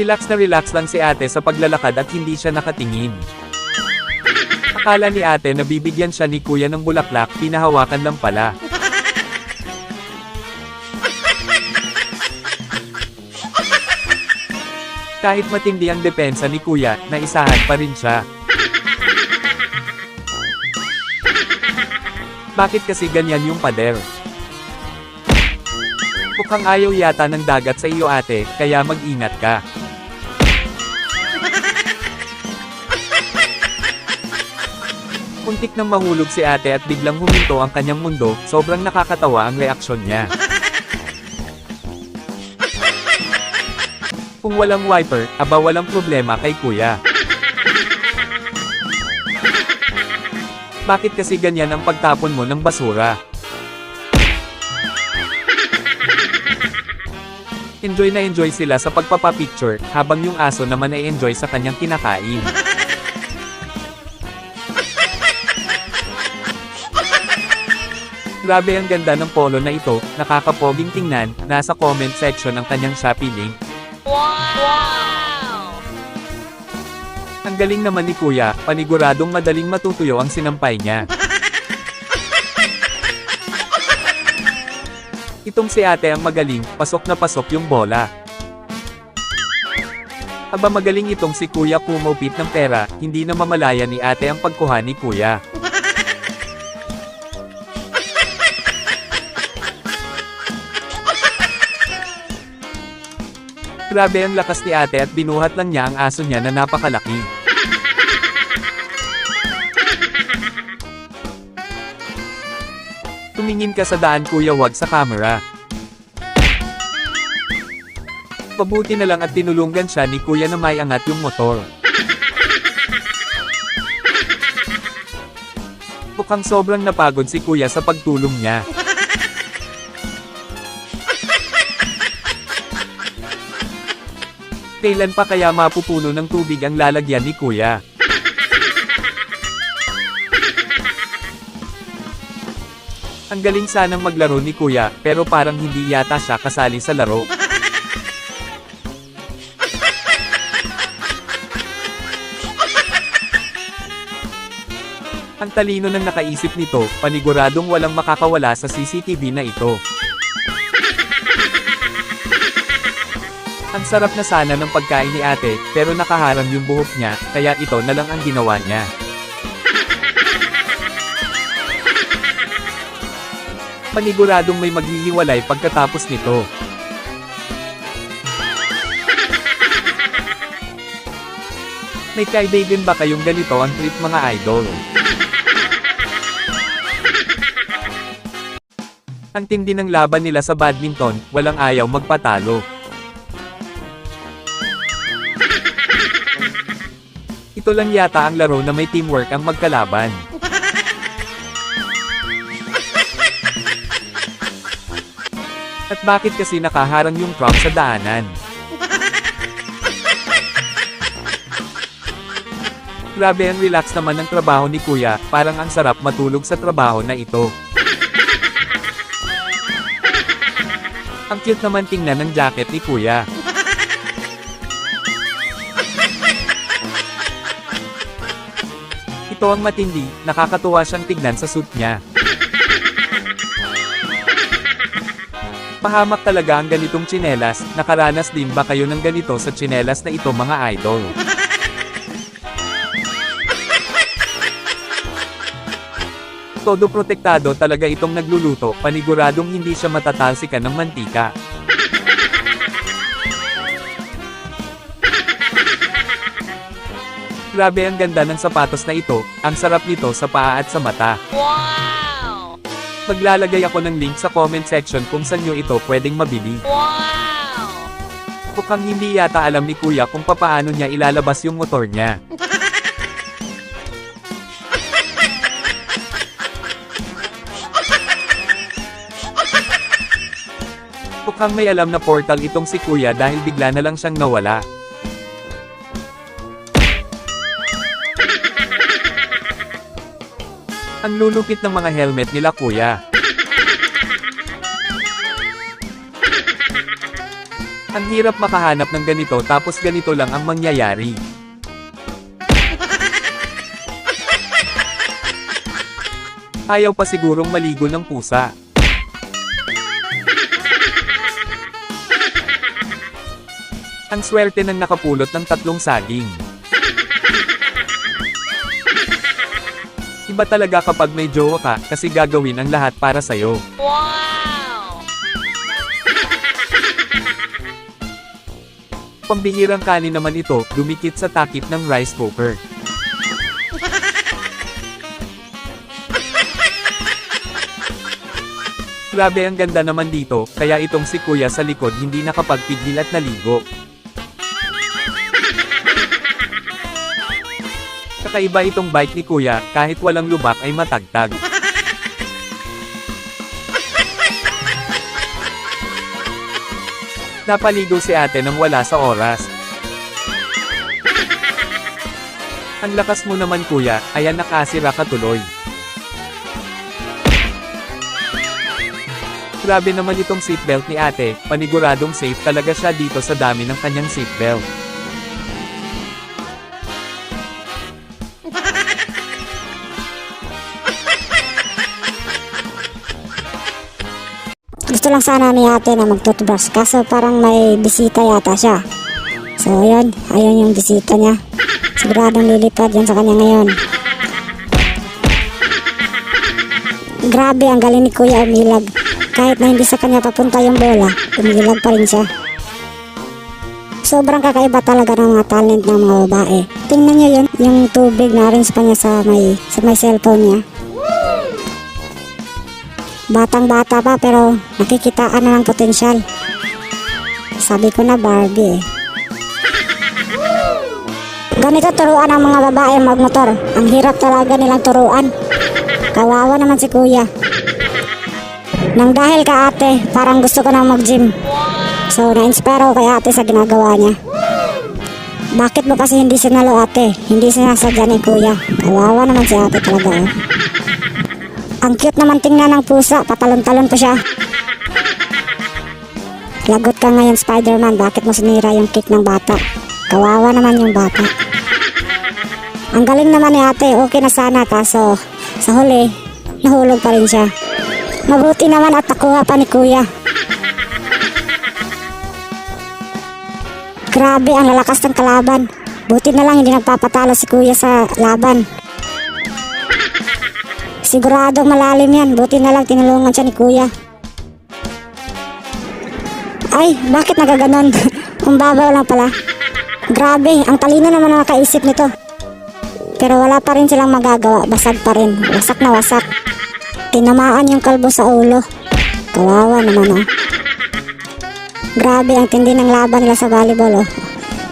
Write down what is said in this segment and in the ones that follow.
Relax lang si ate sa paglalakad at hindi siya nakatingin. Akala ni ate na bibigyan siya ni kuya ng bulaklak, pinahawakan lang pala. Kahit matindi ang depensa ni kuya, naisahan pa rin siya. Bakit kasi ganyan yung pader? Mukhang ayaw yata ng dagat sa iyo ate, kaya mag-ingat ka. Muntik nang mahulog si ate at biglang huminto ang kanyang mundo, sobrang nakakatawa ang reaksyon niya. Kung walang wiper, aba walang problema kay kuya. Bakit kasi ganyan ang pagtapon mo ng basura? Enjoy sila sa pagpapapicture, habang yung aso naman ay enjoy sa kanyang kinakain. Grabe ang ganda ng polo na ito, nakakapoging tingnan, nasa comment section ang kanyang Shopee link. Wow! Ang galing naman ni kuya, paniguradong madaling matutuyo ang sinampay niya. Itong si ate ang magaling, pasok na pasok yung bola. Aba magaling itong si kuya kumupit ng pera, hindi na mamalaya ni ate ang pagkuha ni kuya. Grabe ang lakas ni ate at binuhat lang niya ang aso niya na napakalaki. Tumingin ka sa daan kuya, wag sa camera. Pabuti na lang at tinulungan siya ni kuya na may angat yung motor. Mukhang sobrang napagod si kuya sa pagtulong niya. Kailan pa kaya mapupuno ng tubig ang lalagyan ni kuya? Ang galing sanang maglaro ni kuya, pero parang hindi yata siya kasali sa laro. Ang talino ng nakaisip nito, paniguradong walang makakawala sa CCTV na ito. Ang sarap na sana ng pagkain ni ate, pero nakaharang yung buhok niya, kaya ito na lang ang ginawa niya. Paniguradong may maghihiwalay pagkatapos nito. May kaibigan ba kayong ganito ang trip mga idol? Ang tindi ng laban nila sa badminton, walang ayaw magpatalo. Ito lang yata ang laro na may teamwork ang magkalaban. At bakit kasi nakaharang yung truck sa daanan? Grabe ang relax naman ng trabaho ni kuya, parang ang sarap matulog sa trabaho na ito. Ang cute naman tingnan ng jacket ni kuya. Ito ang matindi, nakakatuwa siyang tignan sa suit niya. Pahamak talaga ang ganitong tsinelas, nakaranas din ba kayo ng ganito sa tsinelas na ito mga idol? Todo protektado talaga itong nagluluto, paniguradong hindi siya matatalsikan ng mantika. Grabe ang ganda ng sapatos na ito, ang sarap nito sa paa at sa mata. Wow! Maglalagay ako ng link sa comment section kung saan nyo ito pwedeng mabili. Wow! Mukhang hindi yata alam ni kuya kung papaano niya ilalabas yung motor niya. Mukhang may alam na portal itong si kuya dahil bigla na lang siyang nawala. Ang lulupit ng mga helmet nila kuya. Ang hirap makahanap ng ganito tapos ganito lang ang mangyayari. Ayaw pa sigurong maligo ng pusa. Ang swerte ng nakapulot ng 3 saging. Iba talaga kapag may jowa ka, kasi gagawin ang lahat para sa'yo. Wow! Pambihirang kanin naman ito, dumikit sa takip ng rice cooker. Grabe ang ganda naman dito, kaya itong si Kuya sa likod hindi nakapagpigil at naligo. Kakaiba itong bike ni Kuya, kahit walang lubak ay matagtag. Napaligo si ate nang wala sa oras. Ang lakas mo naman Kuya, ayan nakasira ka tuloy. Grabe naman itong seatbelt ni ate, paniguradong safe talaga siya dito sa dami ng kanyang seatbelt. Gusto lang sana ni ate na mag-toothbrush kaso parang may bisita yata siya. So ayun yung bisita niya. Siguradong lilipad yan sa kanya ngayon. Grabe ang galing ni Kuya umilag. Kahit na hindi sa kanya papunta yung bola, umilag pa rin siya. Sobrang kakaiba talaga ng mga talent ng mga babae. Tingnan niyo yun, yung tubig na rin sa kanya sa may cellphone niya. Batang bata pa pero nakikitaan na ng potensyal. Sabi ko na Barbie eh. Ganito turuan ang mga babae magmotor. Ang hirap talaga nilang turuan. Kawawa naman si Kuya. Nang dahil ka ate, parang gusto ko nang mag-gym. So na-inspire ako kay ate sa ginagawa niya. Bakit mo kasi hindi sinalo ate? Hindi sinasadya ni Kuya. Kawawa naman si ate talaga oh. Ang cute naman tingnan ng pusa, patalon-talon pa siya. Lagot ka ngayon Spider-Man, bakit mo sinira yung cake ng bata? Kawawa naman yung bata. Ang galing naman ni ate, okay na sana kaso sa huli, nahulog pa rin siya. Mabuti naman at nakuha pa ni Kuya. Grabe ang lalakas ng kalaban. Buti na lang hindi nagpapatalo si Kuya sa laban. Siguradong malalim yan. Buti na lang tinulungan siya ni Kuya. Ay, bakit nagaganon? Ang babaw lang pala. Grabe, ang talino naman ang nakaisip nito. Pero wala pa rin silang magagawa. Basag pa rin. Wasak na wasak. Tinamaan yung kalbo sa ulo. Kawawa naman oh. Grabe ang tindi ng laban nila sa volleyball oh.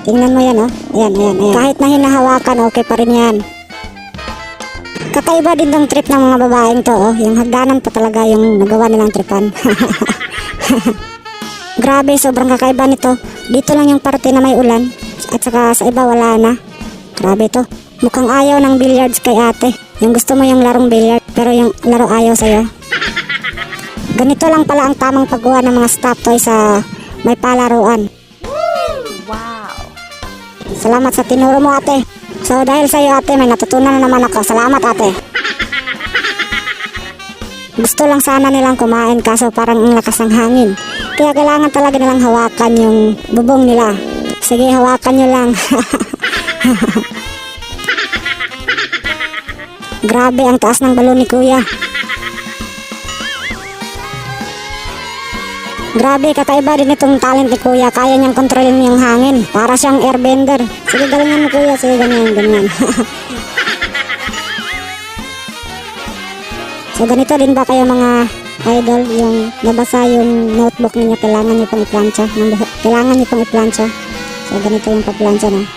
Tingnan mo yan oh. Ayan. Kahit na hinahawakan, okay pa rin yan. Kakaiba din tong trip ng mga babaeng to oh. Yung hagdanan pa talaga yung nagawa nilang tripan. Grabe, sobrang kakaiba nito. Dito lang yung parte na may ulan. At saka sa iba wala na. Grabe to. Mukhang ayaw ng billiards kay ate. Yung gusto mo yung larong billiard, pero yung laro ayaw sa'yo. Ganito lang pala ang tamang paggawa ng mga stop toy sa may palaruan. Wow! Salamat sa tinuro mo ate. So dahil sa'yo ate, may natutunan na naman ako. Salamat ate. Gusto lang sana nilang kumain kaso parang ang lakas ng hangin. Kaya kailangan talaga nilang hawakan yung bubong nila. Sige, hawakan nyo lang. Grabe ang taas ng balon ni Kuya. Grabe, kakaiba din itong talent ni Kuya. Kaya niyang kontrolin yung hangin. Para siyang airbender. Sige, galingan mo Kuya. Sige, ganyan. So, ganito din ba kayo mga idol? Yung nabasa yung notebook ninyo, kailangan niyo pang i-plancha. Kailangan niyo pang i-plancha. So, ganito yung pa-plancha na.